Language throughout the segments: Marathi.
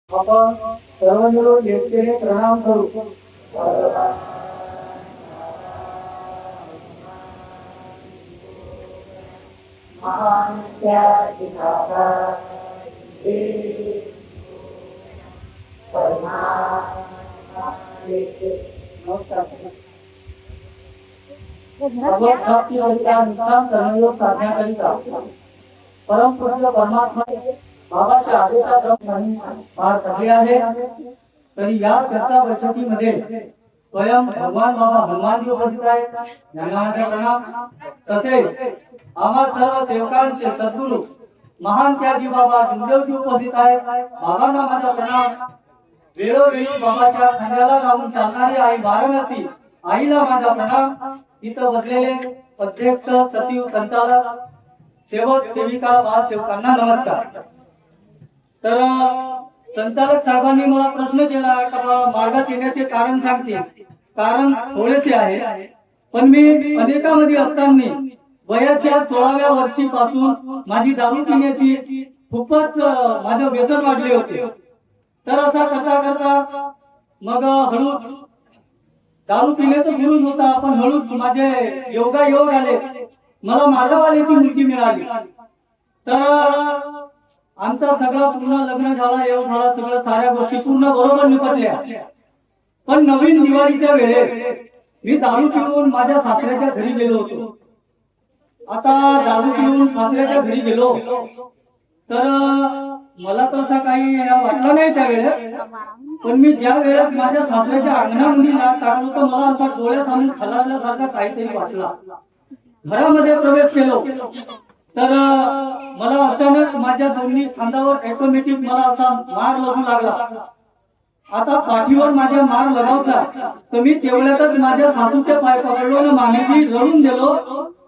आपण सर्व मिळून घेतलेले प्रणाम करू. महान त्या दिनाचा परमपूज्य परमात्मा बाबाच्या आदेशाप्रमाणे पार पडले आहे. तरी या चर्चा बैठकीमध्ये स्वयं भगवान बाबा हनुमानजी उपस्थित आहेत. त्यांना प्रणाम. तसेच आम्हा सर्व सेवकांचे सद्गुरू महान त्यागी बाबा गुरुदेवजी उपस्थित आहेत. बाबांना माझा प्रणाम. वेळोवेळी बाबाच्या खांद्याला लावून चालणारी आई वाराणसी आईला माझा प्रणाम. इथं बसलेले अध्यक्ष, सचिव, संचालक, सेवक, सेविका, बाल सेवकांना नमस्कार. तर संचालक साहेबांनी मला प्रश्न केला का मार्गात येण्याचे कारण सांगते. कारण थोडेसे आहे, पण मी अनेकामध्ये असताना वयाच्या 16व्या वर्षीपासून माझी दारू पिण्याची खूपच माझं व्यसन वाढले होते. तर असा करता करता मग हळू दारू पिण्याचं सुरू होता. पण हळूच माझे योगायोग आले. मला मार्गावालीची मुलगी मिळाली. तर आमचा सगळं पूर्ण लग्न झाला, योग झाला, सगळं साऱ्या गोष्टी पूर्ण बरोबर निपटल्या. पण नवीन दिवाळीच्या वेळेस मी दारू पिऊन माझ्या सासऱ्याच्या घरी गेलो होतो. आता दारू पिऊन सासऱ्याच्या घरी गेलो तर मला तर असं काही वाटलं नाही त्यावेळेस. पण मी ज्या वेळेस माझ्या सासऱ्याच्या अंगणामध्ये लाट टाकलो तर मला असा डोळ्यासमोर खलारल्यासारखा काहीतरी वाटला. घरामध्ये प्रवेश केलो तर मला अचानक माझ्या दोन्ही खांद्यावर ऑटोमॅटिक मला असा मार लागू लागला. आता पाठीवर माझ्या मार लगावचा तर मी तेवढ्यातच माझ्या सासूचे पाय पकडलो ना मामीजी रडून दिलो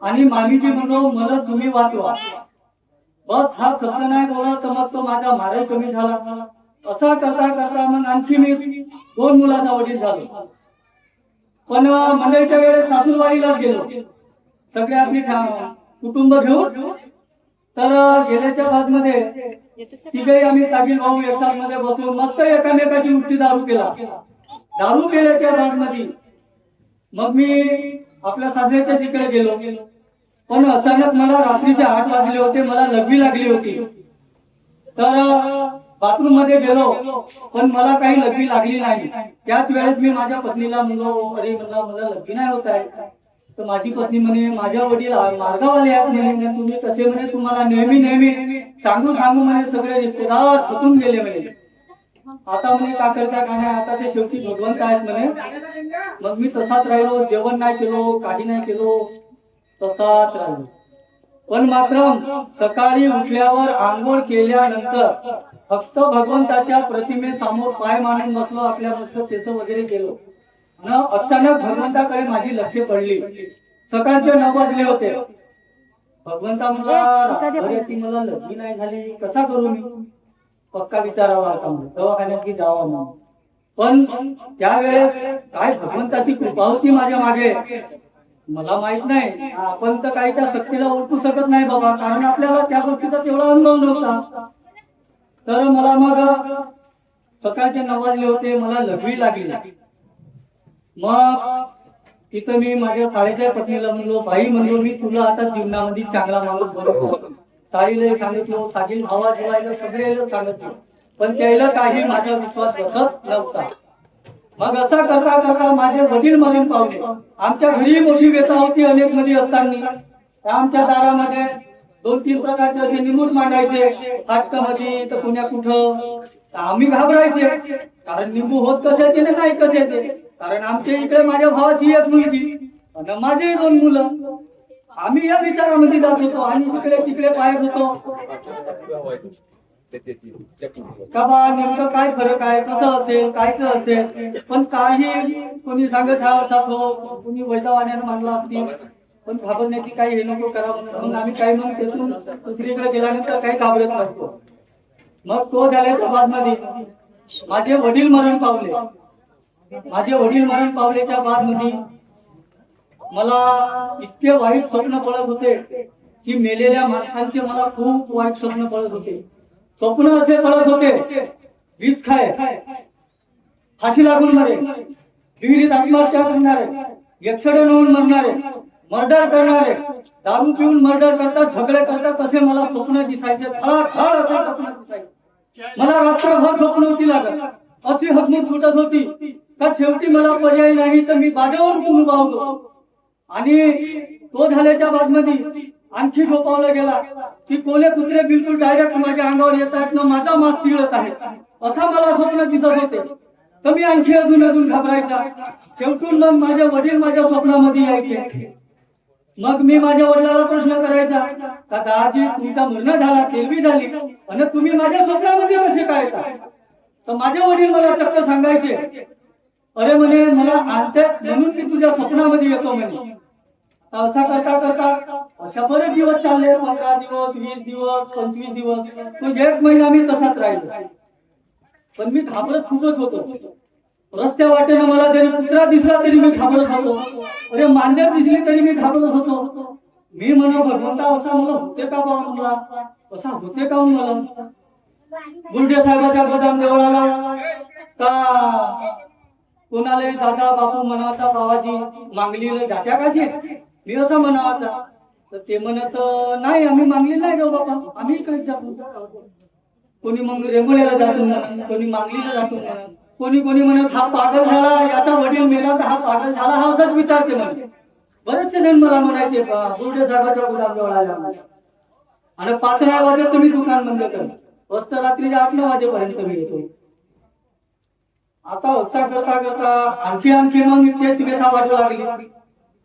आणि मामीजी म्हणलो मला तुम्ही वाचवा. बस हा शब्द नाही बोला तर मग तो माझा मारही कमी झाला. असा करता करता मग आणखी मी 2 मुलाचा वडील झालो. पण मंडळीच्या वेळेस सासूरवाडीलाच गेलो सगळे आपली कुटुंब घेऊन. तर गेल्याच्या बादमध्ये तिघही आम्ही सागील भाऊ एकसाथ मध्ये बसून मस्त एकामेकाची उठती दारू केला. दारू केल्याच्या बादमध्ये मग मी आपल्या सासऱ्याच्या तिकडे गेलो. पण अचानक मला रात्रीचे 8 वाजले होते. मला लघवी लागली होती. तर बाथरूम मध्ये गेलो पण मला काही लघवी लागली नाही. त्याच वेळेस मी माझ्या पत्नीला म्हणलो अरे मला लघवी नाही होत आहे. तर माझी पत्नी म्हणे माझ्या वडील मार्गावाले आहेत म्हणे. तुम्ही कसे म्हणे तुम्हाला नेहमी सांगू म्हणे सगळे रिश्तेदार थकून गेले म्हणे. आता म्हणे का करता का नाही. आता ते शेवटी भगवंत आहेत म्हणे. मग मी तसाच राहिलो. जेवण नाही केलो, काही नाही केलो, तसाच राहिलो. पण मात्र सकाळी उठल्यावर आंघोळ केल्यानंतर फक्त भगवंताच्या प्रतिमेसमोर पाय मांडून बसलो. आपल्या मस्त केस वगैरे केलो न अचानक भगवंताकडे माझी लक्ष पडली. सकाळचे 9 वाजले होते. भगवंता मला लग्न नाही झाली कसा करू मी. पक्का विचारावा दवाखान्यात की जावा म्हणून. पण त्यावेळेस काय भगवंताची कृपा होती माझ्या मागे मला माहित नाही. आपण तर काही त्या शक्तीला ओळखू शकत नाही बाबा, कारण आपल्याला त्या गोष्टीचा तेवढा अनुभव नव्हता. तर मला मग सकाळचे 9 वाजले होते. मला लघवी लागली. मग तिथं मी माझ्या साडीच्या पत्नीला म्हणलो बाई म्हणलो मी तुला आता जीवनामध्ये चांगला माणूस बनवतो. साडीला सांगितलो, सागील भावा जेवायला सगळे सांगितलो. पण त्याला काही माझा विश्वास बसत नव्हता. मग असा करता करता माझे वडील मरण पावले. आमच्या घरी मोठी व्यथा होती. अनेक मध्ये असताना आमच्या दारामध्ये 2-3 प्रकारचे असे निमूट मांडायचे. फाटकामध्ये तर पुण्या कुठं. आम्ही घाबरायचे कारण निंबू होत कशाचे नाही कशाचे. कारण आमच्या इकडे माझ्या भावाची एक मुलगी आणि माझे 2 मुलं. आम्ही या विचारामध्ये जात होतो आणि तिकडे पाहत होतो का बा नेमकं काय फरक आहे, कसं असेल काय असेल. पण काही कोणी सांगत कोणी वैतावाण्यानं मानला असतील. पण घाबरण्याची काही हे नको करा म्हणून आम्ही काही मग त्यातून दुसरीकडे गेल्यानंतर काही घाबरत नसतो. मग तो झाल्याच्या बादमध्ये माझे वडील मरण पावले. माझे वडील मरण पावल्याच्या बादमध्ये मला इतके वाईट स्वप्न पडत होते की मेलेल्या माणसांचे मला खूप वाईट स्वप्न पडत होते. स्वप्न असे पडत होते विष खाय, फाशी लागून मरे, विहिरीत आत्महत्या करणारे, एक्सिडेंट होऊन मरणारे, मर्डर करणारे, दारू पिऊन मर्डर करतात, झगडे करतात, तसे मला स्वप्न दिसायचे. खळाखळ असे स्वप्न दिसायचे. मला रात्रभर झोप नव्हती लागत. अशी हकमूक सुटत होती का शेवटी मला पर्याय नाही तर मी बाजावर उठून उभा होतो. आणि तो झाल्याच्या बादमध्ये आणखी झोपावला गेला की कोले कुत्रे बिलकुल डायरेक्ट माझ्या अंगावर येत आहेत ना माझा मास तिळत आहे, असा मला स्वप्न दिसत होते. तर मी आणखी अजून घाबरायचा. शेवटून मग माझे वडील माझ्या स्वप्नामध्ये यायचे. मग मी माझ्या वडिलाला प्रश्न करायचा का दादाजी तुमचा मरण झाला, तेरवी झाली आणि तुम्ही माझ्या स्वप्नामध्ये कसे काय येता? तर माझे वडील मला चक्क सांगायचे, अरे म्हणे मला आणतात म्हणून मी तुझ्या स्वप्नामध्ये येतो म्हणे. असा करता करता अशा बरेच दिवस चालले. 15 दिवस, 20 दिवस, 25 दिवस, तो 1 महिना मी तसाच राहिलो. पण मी घाबरत खूपच होतो. रस्त्या वाटेनं मला जरी कुत्रा दिसला तरी मी घाबरत होतो. अरे मांजर दिसली तरी मी घाबरत होतो. मी म्हणा भगवंता असा मला होते का बा, मला असा होते का मला. गुरुडे साहेबाच्या गोदाम देवळाला का कोणाला दादा बापू म्हणाचा बाबाजी मागलीला जात्या काचे, मी असं म्हणावाचा. तर ते म्हणत नाही आम्ही मागली नाही रे बाबा, आम्ही इकडे जातो. कोणी मग रेंगोळ्याला जातो म्हणत, कोणी मागलीला जातो म्हणत, कोणी म्हणत हा पागल झाला, याचा वडील मेला तर हा पागल झाला, हा असंच विचारते म्हणे. बरेचसे जण मला म्हणायचे गुरुडे साहेबाच्या गुलाब जवळाला आणि 5 नाही वाजत तुम्ही दुकान बंद कर, मस्त रात्रीच्या 8-9 वाजेपर्यंत मी येतो. आता असा करता करता आणखी मग तेच व्यथा वाटू लागली.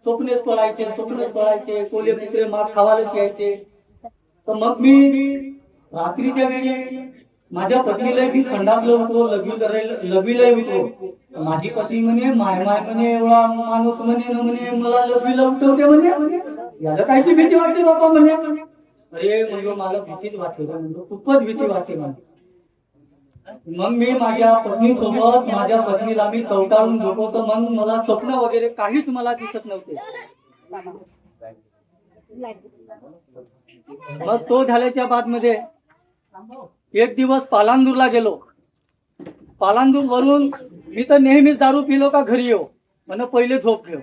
स्वप्नेच पळायचे, कोले कुत्रे मांस खावायलाच यायचे. तर मग मी रात्रीच्या वेळी माझ्या पत्नीला मी संडासला होतो, लघवीला होतो. माझी पत्नी म्हणे माय म्हणे एवढा माणूस म्हणे मला लघवीला उठवते म्हणे, याला कायची भीती वाटते बाबा म्हणे. अरे म्हणजे मला भीतीच वाटते, म्हणजे खूपच भीती वाटते म्हणे. मग मी माझ्या पत्नीसोबत माझ्या पत्नीला मी कवटाळून झोपवतो. मग मला स्वप्न वगैरे काहीच मला दिसत नव्हते. मग तो झाल्याच्या बाद मध्ये एक दिवस पालांदूरला गेलो. पालांदूर वरून मी तर नेहमीच दारू पिलो का घरी येऊ म्हणे पहिले झोप घेऊ.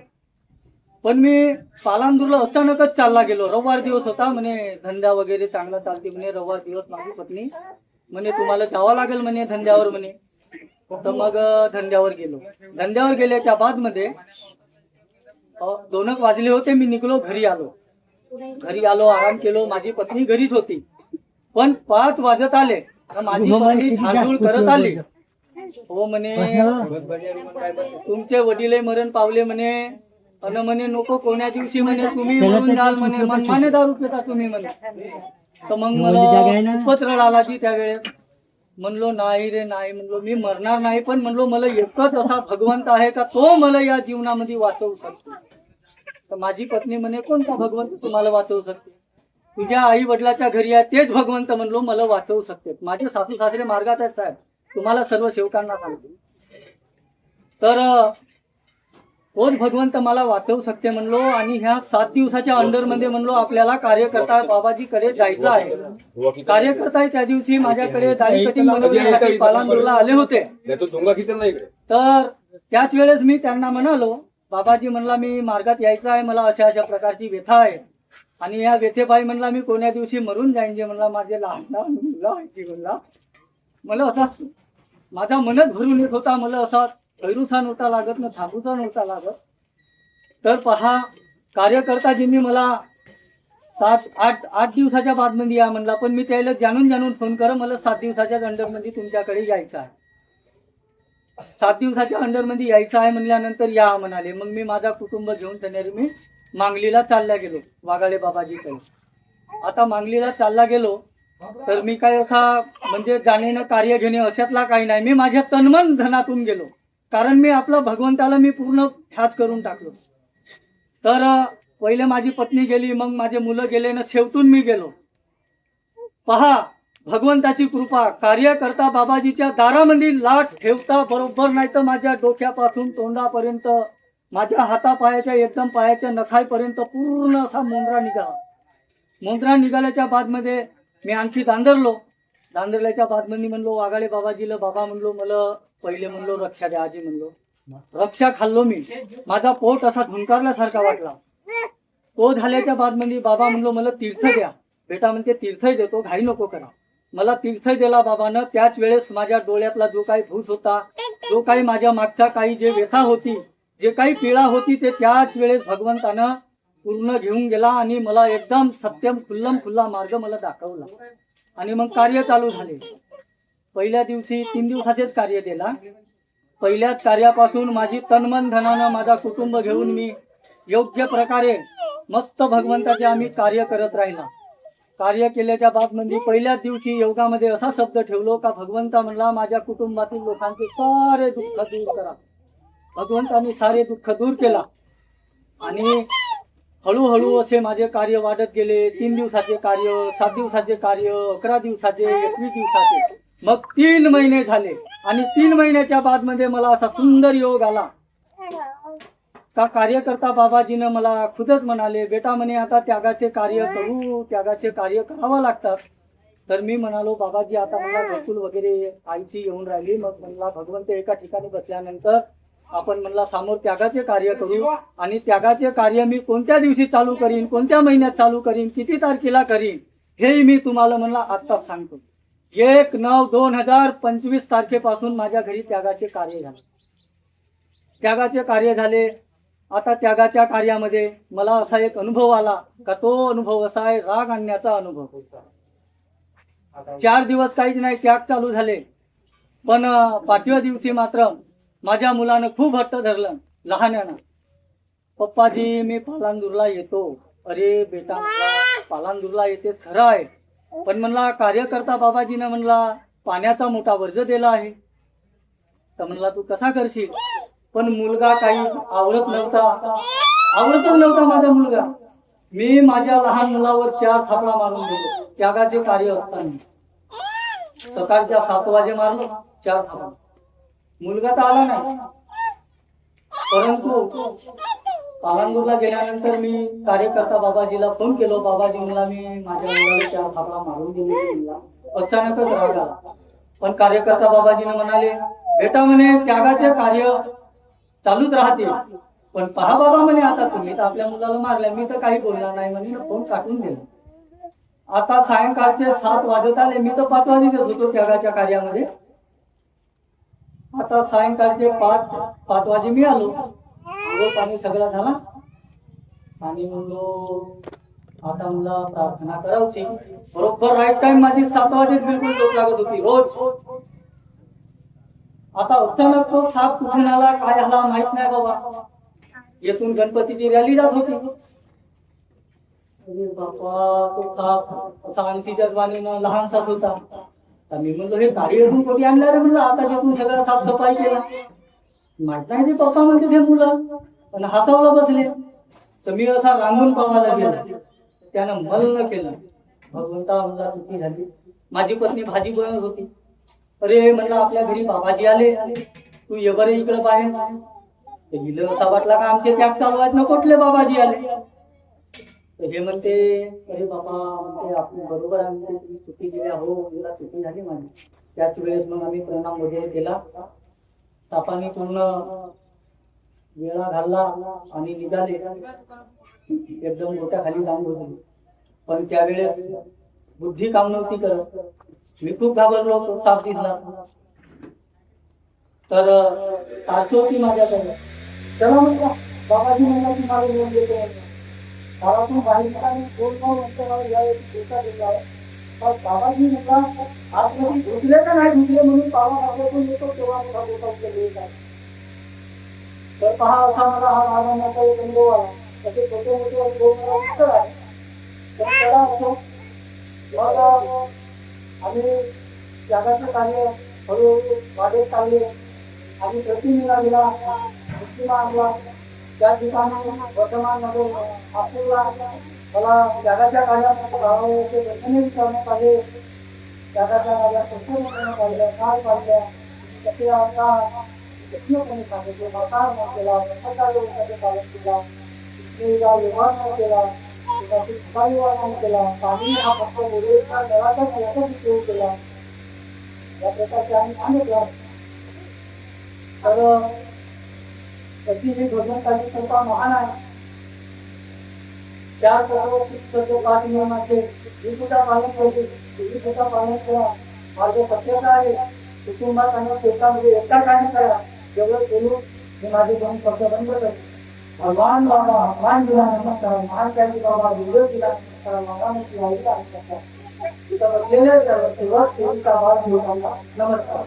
पण मी पालांदूरला अचानकच चालला गेलो. रविवार दिवस होता म्हणे, धंदा वगैरे चांगला चालते म्हणे. रविवार दिवस माझी पत्नी म्हणे तुम्हाला जावं लागेल म्हणे धंद्यावर म्हणे. तर मग धंद्यावर गेलो. धंद्यावर गेल्याच्या बाद मध्ये 2 वाजले होते. मी निघलो, घरी आलो, आराम केलो. माझी पत्नी घरीच होती. पण 5 वाजत आले माझी पत्नी झाडझूड करत आली. हो म्हणे तुमचे वडील मरण पावले म्हणे, अन म्हणे नको कोण्या दिवशी म्हणे तुम्ही मरून जाल म्हणे, मनमाने दारू पिता तुम्ही म्हणे. तर मग मला पत्र आला की त्यावेळेस म्हणलो नाही रे नाही, म्हणलो मी मरणार नाही, पण म्हणलो मला एकच असा भगवंत आहे का तो मला या जीवनामध्ये वाचवू शकतो. तर माझी पत्नी म्हणे कोणता भगवंत तुम्हाला वाचवू शकते? तुझ्या आई वडिलाच्या घरी आहे तेच भगवंत म्हणलो मला वाचवू शकते. माझे सासू सासरे मार्गात आहेत साहेब, तुम्हाला सर्व सेवकांना सांगतो. तर तोच भगवंत मला वाचवू शकते म्हणलो. आणि ह्या 7 दिवसाच्या अंडर मध्ये म्हणलो आपल्याला कार्यकर्ता बाबाजीकडे जायचं आहे. कार्यकर्ता त्या दिवशी माझ्याकडे दाढी कटिंग बनवण्यासाठी पालांदूरला आले होते. तर त्याच वेळेस मी त्यांना म्हणालो बाबाजी म्हणला मी मार्गात यायचं आहे, मला अशा अशा प्रकारची व्यथा आहे आणि या व्यथेपायी म्हणला मी कोण्या दिवशी मरून जाईन, जे म्हणला माझे लहान मुलं व्हायची म्हणला. मला असा माझा मनच भरून येत होता. मला असा पैरूसा नव्हता लागत ना थांबूचा नव्हता लागत. तर पहा कार्यकर्ताजींनी मला 7-8 दिवसाच्या बाद मध्ये या म्हणला. पण मी त्याला जाणून फोन कर मला 7 दिवसाच्या अंडर मध्ये तुमच्याकडे यायचं आहे, 7 दिवसाच्या अंडर मध्ये यायचं आहे म्हणल्यानंतर या म्हणाले. मग मी माझा कुटुंब घेऊन शनिवारी मी मांगलीला चालल्या गेलो वाघाडे बाबाजीकडे. आता मांगलीला चालला गेलो तर मी काय असा म्हणजे जाणेनं कार्य घेणे अशातला काही नाही. मी माझ्या तन्मन धनातून गेलो, कारण मी आपलं भगवंताला मी पूर्ण ह्याच करून टाकलो. तर पहिले माझी पत्नी गेली, मग माझे मुलं गेले ना शेवटून मी गेलो. पहा भगवंताची कृपा, कार्यकर्ता बाबाजीच्या दारामध्ये लाट ठेवता बरोबर, नाही तर माझ्या डोक्यापासून तोंडापर्यंत माझ्या हातापायाच्या एकदम पायाच्या नखापर्यंत पूर्ण असा मोंगरा निघाला. मोंगरा निघाल्याच्या बाद मध्ये मी आणखी दांदरलो. नांदरल्याच्या बादमंदी म्हणलो वाघाळे बाबाजीला बाबा म्हणलो मला पहिले म्हणलो रक्षा द्या आजी म्हणलो. रक्षा खाल्लो मी, माझा पोट असा धुंकारल्यासारखा वाटला. तो झाल्याच्या बादमंदी बाबा म्हणलो मला तीर्थ द्या. बेटा म्हणते तीर्थ देतो, घाई नको करा. मला तीर्थ दिला बाबानं. त्याच वेळेस माझ्या डोळ्यातला जो काही भूस होता, जो काही माझ्या मागच्या काही जे व्यथा होती, जे काही पीडा होती, ते त्याच वेळेस भगवंतानं पूर्ण घेऊन गेला आणि मला एकदम सत्यम खुल्ला मार्ग मला दाखवला. आणि मग कार्य चालू झाले. पहिल्या दिवशी 3 दिवसाचेच कार्य दिला. पहिल्याच कार्यापासून माझी तनमन धनानं माझा कुटुंब घेऊन मी योग्य प्रकारे मस्त भगवंताचे आम्ही कार्य करत राहिला. कार्य केल्याच्या बाबतीत पहिल्याच दिवशी योगामध्ये असा शब्द ठेवलो का भगवंता म्हणला माझ्या कुटुंबातील लोकांचे सारे दुःख दूर करा. भगवंताने सारे दुःख दूर केला आणि हळूहळू असे माझे कार्य वाढत गेले. 3 दिवसाचे कार्य, 7 दिवसाचे कार्य, 11 दिवसाचे, 21 दिवसाचे, मग 3 महिने झाले. आणि 3 महिन्याच्या बाद मध्ये मला असा सुंदर योग आला का कार्यकर्ता बाबाजीनं मला खुदच म्हणाले बेटा म्हणे आता त्यागाचे कार्य करू, त्यागाचे कार्य करावं लागतात. तर मी म्हणालो बाबाजी आता मला घरकुल वगैरे आईची येऊन राहिली. मग म्हणला भगवंत एका ठिकाणी बसल्यानंतर आपण म्हणला समोर त्यागाचे कार्य करू. आणि त्यागाचे कार्य मी कोणत्या दिवशी चालू करीन, कोणत्या महिन्यात चालू करीन, किती तारखेला करीन, हेही मी तुम्हाला म्हणला आत्ताच सांगतो. 1/9/2025 तारखेपासून माझ्या घरी त्यागाचे कार्य झाले. त्यागाचे कार्य झाले. आता त्यागाच्या कार्यामध्ये मला असा एक अनुभव आला का तो अनुभव असा आहे राग आणण्याचा अनुभव होता. 4 दिवस काहीच नाही, त्याग चालू झाले. पण 5व्या दिवशी मात्र माझ्या मुलानं खूप हट्ट धरलं लहान्यानं. पप्पाजी मी पालांदूरला येतो. अरे बेटा म्हणला पालांदूरला येते खरं आहे, पण म्हणला कार्यकर्ता बाबाजीनं म्हणला पाण्याचा मोठा वर्ज दिला आहे. तर म्हणला तू कसा करशील. पण मुलगा काही आवडतच नव्हता माझा मुलगा. मी माझ्या लहान मुलावर 4 थापडा मारून दिलो त्यागाचे कार्य असताना. सकाळच्या 7 वाजे मारलो 4 थापडा. मुलगा तर आला नाही. परंतु पालांदूरला गेल्यानंतर मी कार्यकर्ता बाबाजीला फोन केलो. बाबाजी म्हणला मी माझ्या मुलाला 4 थापडा मारून दिलो. अचानकच राग आला. पण कार्यकर्ता बाबाजीने म्हणाले बेटा म्हणे त्यागाचे कार्य चालूच राहते. पण पहा बाबा म्हणे आता तुम्ही तर आपल्या मुलाला मारल्या. मी तर काही बोलणार नाही म्हणे फोन काटून दिला. आता सायंकाळचे 7 वाजत आले. मी तर 5 वाजेच होतो त्यागाच्या कार्यामध्ये. आता सायंकाळचे 5 वाजे मी आलो. पाणी सगळं झाला आणि म्हणलो आता मला प्रार्थना करायची. बरोबर राईट टाइम माझी 7 वाजे बिलकुल झोप लागत होती रोज. आता अचानक तो साप कुठून आला काय आला माहित नाही बाबा. येथून गणपतीची रॅली जात होती. अरे बापा तो साप असा अंगठीच्या जवानीनं लहानसाच होता. तर मी म्हणलो हे गाडी अजून कोणी आणल्या रे म्हणलं. आता जेथून सगळं साफसफाई केला माहित नाही जे पप्पा म्हणजे ते मुलं पण हसावला बसले. तर मी असा रांगून पाहायला गेला. त्यानं मल केलं. भगवंता मला चुकी झाली. माझी पत्नी भाजी बनवत होती. अरे म्हणलं आपल्या घरी बाबाजी आले, तू ये बरे इकडं बाहेर. हिला असा वाटला का आमचे त्याग चालू आहेत ना कुठले बाबाजी आले. तर हे म्हणते अरे बाबा म्हणते आपण बरोबर आहे म्हणते तुम्ही चुकी केली. हो मला चुकी झाली माझी. त्याच वेळेस मग आम्ही प्रणाम वगैरे केला. सापाने पूर्ण वेळा घालला आणि निघाले. एकदम मोठ्या खाली जाऊन होते. पण त्यावेळेस बुद्धी काम नव्हती करत. मी खूप घाबरलो होतो साप दिसला तर. टाच होती माझ्याकडे. चला म्हटलं बाबाजी म्हणला की मला येऊन देतो. घरातून बाहेर बाबाजी म्हटला आज मी धुतले का नाही धुतले म्हणून बाबातून येतो तेव्हा तर पहा असा मला हा रामाचा एक अनुभव आला. तसे छोटे मोठे अनुभव आहे. आम्ही त्यागाचे कार्य हळूहळू वाढत चालले. आम्ही प्रतिनिधा दिला आणला. त्या ठिकाणी वर्तमानमध्ये नागपूरला मला त्यागाच्या कार्यामध्ये दर्शने विचारण्यात आले. त्यागाच्या कार्यात करण्यात आल्या काय पाहिल्या कसे आता कठीणपणे सांगितले. माकार न केला प्रकारचे पालन केला. व्यवहार न केला. केला. पाणी हा फक्त बोलवेचा नळाचाच उपयोग केला. या प्रकारचे आम्ही सांगितलं आहे. तर त्याची जी भोजनाची कृपा महान आहे. त्या सर्व शिस्त 5 नियमाचे मी सुद्धा पालन करते, तुम्ही सुद्धा पालन करा. माझे सत्यता आहे कुटुंबात आणि शेतामध्ये एकटा काम करा. जेवढं बोलू मी माझे 2 शब्द बंद करते. भगवान बाबा हनुमान दिला नमस्कार, महान त्याची बाबा व्हिडिओ दिला नमस्कार, भगवानाची आईला नमस्कार. इथं बसलेले सर्व सेवक सेविका बाळ नमस्कार.